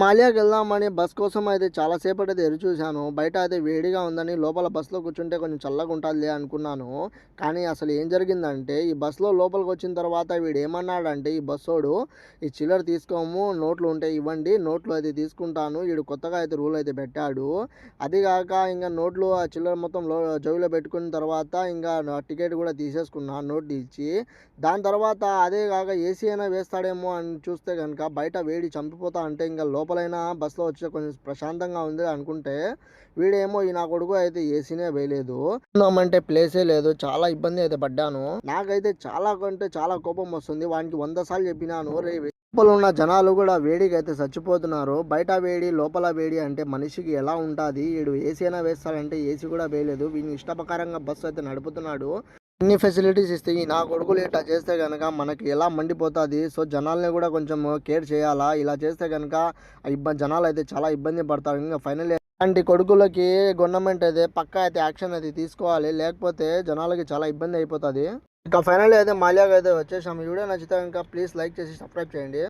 మాల్యాకి వెళ్దామని బస్ కోసం అయితే చాలా సేపటి అయితే ఎదురు చూశాను. బయట అయితే వేడిగా ఉందని లోపల బస్సులో కూర్చుంటే కొంచెం చల్లగా ఉంటుందిలే అనుకున్నాను. కానీ అసలు ఏం జరిగిందంటే ఈ బస్సులో లోపలికి వచ్చిన తర్వాత వీడు ఏమన్నాడంటే ఈ బస్సోడు, ఈ చిల్లర తీసుకోము, నోట్లు ఉంటే ఇవ్వండి, నోట్లు అయితే తీసుకుంటాను. వీడు కొత్తగా అయితే రూల్ అయితే పెట్టాడు. అదిగాక ఇంకా నోట్లు ఆ చిల్లర మొత్తం జోబులో పెట్టుకున్న తర్వాత ఇంకా టికెట్ కూడా తీసేసుకున్నా నోట్ ఇచ్చి. దాని తర్వాత అదే కాక ఏసీ అయినా వేస్తాడేమో అని చూస్తే కనుక బయట వేడి చంపిపోతా అంటే ఇంకా లోపలైనా బస్సులో వచ్చే కొంచెం ప్రశాంతంగా ఉంది అనుకుంటే వీడేమో ఈ నా కొడుకు అయితే ఏసీనే వేయలేదు. ఉందామంటే ప్లేసే లేదు. చాలా ఇబ్బంది అయితే పడ్డాను. నాకైతే చాలా కంటే చాలా కోపం వస్తుంది. వానికి 100 సార్లు చెప్పినాను, రే లోపల ఉన్న జనాలు కూడా వేడికి అయితే చచ్చిపోతున్నారు. బయట వేడి లోపల వేడి అంటే మనిషికి ఎలా ఉంటుంది. వీడు ఏసీ అయినా వేస్తాడంటే ఏసీ కూడా వేయలేదు. వీని ఇష్టప్రకారంగా బస్సు అయితే నడుపుతున్నాడు. ఇన్ని ఫెసిలిటీస్ ఇస్తే ఈ నా కొడుకులు ఇట్లా చేస్తే కనుక మనకి ఎలా మండిపోతుంది. సో జనాల్ని కూడా కొంచెం కేర్ చేయాలా. ఇలా చేస్తే కనుక జనాలు అయితే చాలా ఇబ్బంది పడతారు. ఇంకా ఫైనల్ అలాంటి కొడుకులకి గవర్నమెంట్ అయితే పక్కా అయితే యాక్షన్ అయితే తీసుకోవాలి. లేకపోతే జనాలకి చాలా ఇబ్బంది అయిపోతుంది. ఇంకా ఫైనల్ అయితే మాల్యాగా అయితే వచ్చేసాము. ఈ వీడియో నచ్చితే కనుక ప్లీజ్ లైక్ చేసి సబ్స్క్రైబ్ చేయండి.